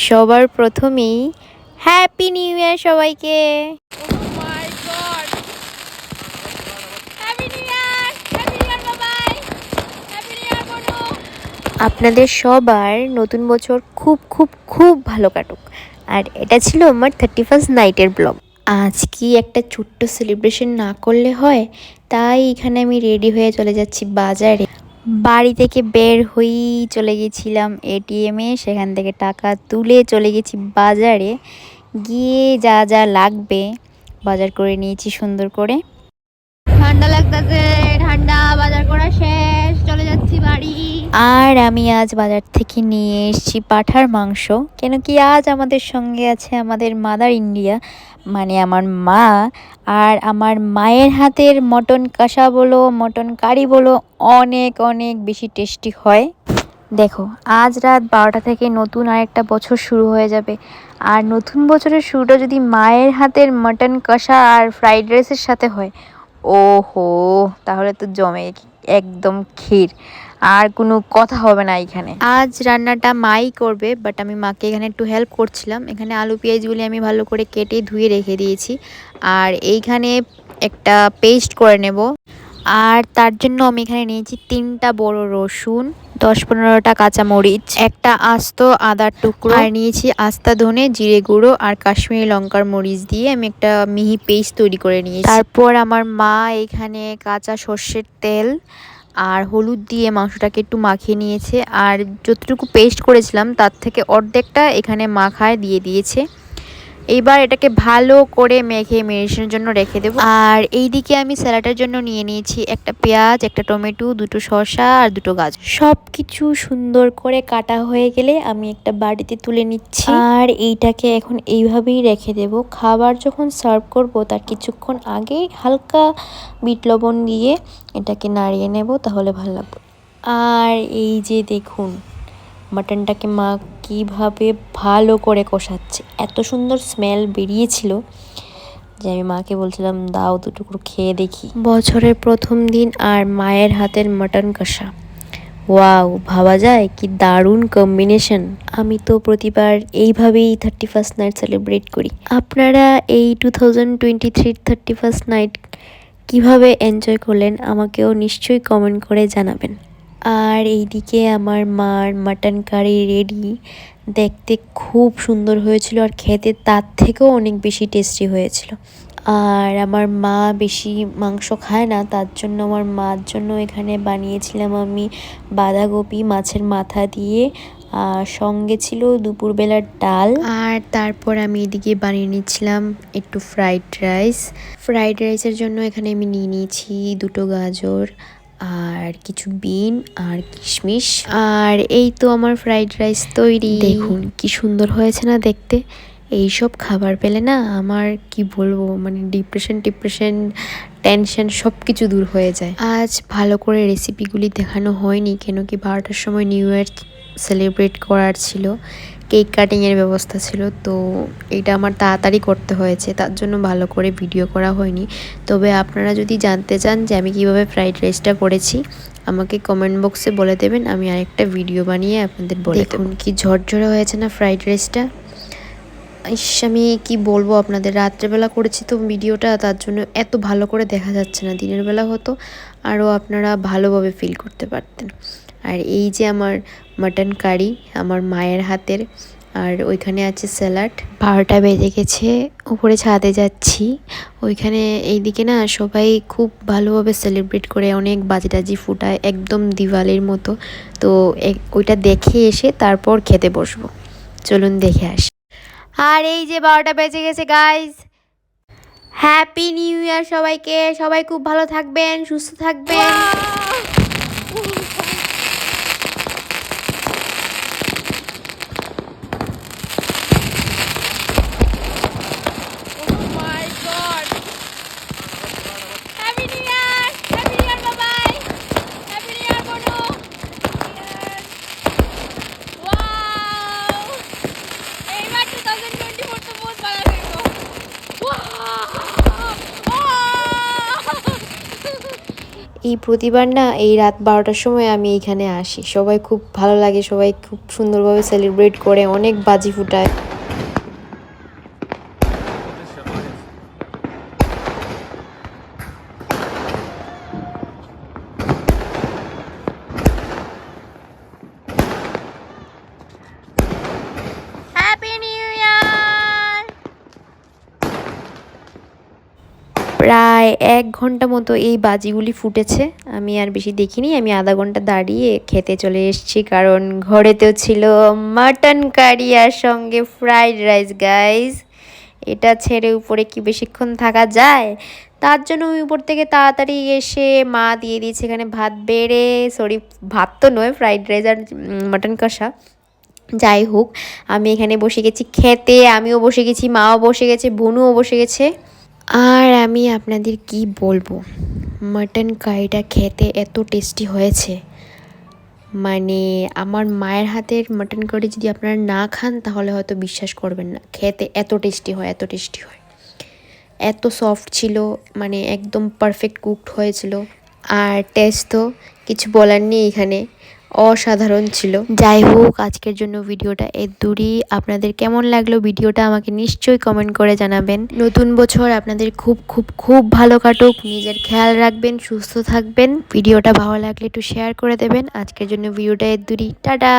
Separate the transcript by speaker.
Speaker 1: সবার প্রথমেই happy new year সবাইকে। আপনাদের সবার নতুন বছর খুব খুব খুব ভালো কাটুক। আর এটা ছিল আমার 31st নাইটের ব্লগ। আজ কি একটা ছোট্ট সেলিব্রেশন না করলে হয়, তাই এখানে আমি রেডি হয়ে চলে যাচ্ছি বাজারে। বাড়ি থেকে বের হয়েই চলে গেছিলাম এটিএমে, সেখান থেকে টাকা তুলে চলে গেছি বাজারে। গিয়ে যা যা লাগবে বাজার করে নিয়েছি সুন্দর করে। ঠান্ডা লাগতেছে, ঠান্ডা বাজার করা শেষ, চলে যাচ্ছি বাড়ি। আর আমি আজ বাজার থেকে নিয়ে এসেছি পাঁঠার মাংস, কেন কি আজ আমাদের সঙ্গে আছে আমাদের মাদার ইন্ডিয়া, মানে আমার মা। আর আমার মায়ের হাতের মটন কষা বলো, মটন কারি বলো, অনেক অনেক বেশি টেস্টি হয়। দেখো, আজ রাত 12টা থেকে নতুন আরেকটা বছর শুরু হয়ে যাবে। আর নতুন বছরের শুরুটা যদি মায়ের হাতের মটন কষা আর ফ্রাইড রাইসের সাথে হয়, ওহো, তাহলে তো জমে একদম ক্ষীর, আর কোনো কথা হবে না এখানে। আজ রান্নাটা মাই করবে, বাট আমি মাকে এখানে একটু হেল্প করছিলাম। এখানে আলু পেঁয়াজগুলি আমি ভালো করে কেটে ধুয়ে রেখে দিয়েছি, আর এইখানে একটা পেস্ট করে নেব। আর তার জন্য আমি এখানে নিয়েছি 3টা বড় রসুন, 10-15টা কাঁচামরিচ, একটা আস্ত আদার টুকরো, আর নিয়েছি আস্তা ধনে, জিরে গুঁড়ো আর কাশ্মীরি লঙ্কার মরিচ দিয়ে আমি একটা মিহি পেস্ট তৈরি করে নিয়েছি। তারপর আমার মা এখানে কাঁচা সর্ষের তেল আর হলুদ দিয়ে মাংসটাকে একটু মাখিয়ে নিয়েছে, আর যতটুকু পেস্ট করেছিলাম তার থেকে অর্ধেকটা এখানে মাখায় দিয়ে দিয়েছে। এইবার এটাকে ভালো করে মেখে মেরিনেশনের জন্য রেখে দেবো। আর এইদিকে আমি স্যালাডের জন্য নিয়ে নিয়েছি একটা পেঁয়াজ, একটা টমেটো, 2টো শসা আর 2টো গাজর। সব কিছু সুন্দর করে কাটা হয়ে গেলে আমি একটা বাটিতে তুলে নিচ্ছি, আর এইটাকে এখন এইভাবেই রেখে দেব। খাবার যখন সার্ভ করব তার কিছুক্ষণ আগেই হালকা বিট লবণ দিয়ে এটাকে নাড়িয়ে নেব, তাহলে ভালো লাগবে। আর এই যে দেখুন মাটনটাকে মা কীভাবে ভালো করে কষাচ্ছে, এত সুন্দর স্মেল বেরিয়েছিল যে আমি মাকে বলছিলাম দাও 2 টুকরো খেয়ে দেখি। বছরের প্রথম দিন আর মায়ের হাতের মাটন কষা, ওয়াও, ভাবা যায় কি দারুণ কম্বিনেশন। আমি তো প্রতিবার এইভাবেই 31st নাইট সেলিব্রেট করি। আপনারা এই 2023 31st নাইট কিভাবে এনজয় করলেন আমাকেও নিশ্চয়ই কমেন্ট করে জানাবেন। আর এইদিকে আমার মার মাটন কারি রেডি, দেখতে খুব সুন্দর হয়েছিল আর খেতে তার থেকেও অনেক বেশি টেস্টি হয়েছিল। আর আমার মা বেশি মাংস খায় না, তার জন্য আমার মার জন্য এখানে বানিয়েছিলাম আমি বাঁধাকপি মাছের মাথা দিয়ে, আর সঙ্গে ছিল দুপুরবেলার ডাল। আর তারপর আমি এদিকে বানিয়ে নিচ্ছিলাম একটু ফ্রাইড রাইস। ফ্রাইড রাইসের জন্য এখানে আমি নিয়ে নিয়েছি 2টো গাজর আর কিছু বিন আর কিশমিশ। আর এই তো আমার ফ্রাইড রাইস তৈরি। দেখুন কি সুন্দর হয়েছে না দেখতে। এইসব খাবার পেলে না আমার কি বলবো, মানে ডিপ্রেশন টেনশন সব কিছু দূর হয়ে যায়। আজ ভালো করে রেসিপিগুলি দেখানো হয়নি, কেন কি 12টার সময় নিউ ইয়ার সেলিব্রেট করার ছিল, কেক কাটিংয়ের ব্যবস্থা ছিল, তো এটা আমার তাড়াতাড়ি করতে হয়েছে, তার জন্য ভালো করে ভিডিও করা হয়নি। তবে আপনারা যদি জানতে চান যে আমি কিভাবে ফ্রাইড রাইসটা করেছি, আমাকে কমেন্ট বক্সে বলে দেবেন, আমি আরেকটা ভিডিও বানিয়ে আপনাদের বলে দেব। দেখুন কি ঝরঝরে হয়েছে না ফ্রাইড রাইসটা। আমি কি বলবো আপনাদের, রাত্রেবেলা করেছি তো ভিডিওটা, তার জন্য এত ভালো করে দেখা যাচ্ছে না, দিনের বেলা হতো আরও আপনারা ভালোভাবে ফিল করতে পারতেন। আর এই যে আমার মাটন কারি আমার মায়ের হাতের, আর ওইখানে আছে স্যালাড। 12টা বেজে গেছে, উপরে ছাদে যাচ্ছি। ওইখানে এইদিকে না সবাই খুব ভালোভাবে সেলিব্রেট করে, অনেক বাজি টাজি ফুটায় একদম দিওয়ালির মতো। তো ওইটা দেখে এসে তারপর খেতে বসবো, চলুন দেখে আসি। আর এই যে 12টা বেজে গেছে গাইজ, হ্যাপি নিউ ইয়ার সবাইকে। সবাই খুব ভালো থাকবেন, সুস্থ থাকবেন। এই প্রতিবার না এই রাত 12টার সময় আমি এইখানে আসি, সবাই খুব ভালো লাগে, সবাই খুব সুন্দরভাবে সেলিব্রেট করে, অনেক বাজি ফুটায়। প্রায় 1 ঘন্টা মতো এই বাজিগুলি ফুটেছে, আমি আর বেশি দেখিনি। আমি আধা ঘন্টা দাঁড়িয়ে খেতে চলে এসেছি, কারণ ঘরেতেও ছিল মাটন কারি আর সঙ্গে ফ্রাইড রাইস। গাইজ, এটা ছেড়ে উপরে কি বেশিক্ষণ থাকা যায়? তার জন্য আমি উপর থেকে তাড়াতাড়ি এসে মা দিয়ে দিয়েছে এখানে ভাত বেড়ে, সরি ভাত তো নয়, ফ্রাইড রাইস আর মাটন কষা। যাই হোক, আমি এখানে বসে গেছি খেতে, আমিও বসে গেছি, মাও বসে গেছে, বোনও বসে গেছে। আর আমি আপনাদের কি বলবো, মাটন কারিটা খেতে এত টেস্টি হয়েছে, মানে আমার মায়ের হাতের মাটন কারি যদি আপনারা না খান তাহলে হয়তো বিশ্বাস করবেন না। খেতে এত টেস্টি হয়, এত টেস্টি হয়, এত সফট ছিল, মানে একদম পারফেক্ট কুকড হয়েছিল। আর টেস্ট তো কিছু বলার নেই, এখানে অসাধারণ ছিল। যাই হোক, আজকের জন্য ভিডিওটা এর দূরই। আপনাদের কেমন লাগলো ভিডিওটা আমাকে নিশ্চয়ই কমেন্ট করে জানাবেন। নতুন বছর আপনাদের খুব খুব খুব ভালো কাটুক, নিজের খেয়াল রাখবেন, সুস্থ থাকবেন। ভিডিওটা ভালো লাগলে একটু শেয়ার করে দেবেন। আজকের জন্য ভিডিওটা এর দূরই। টাটা।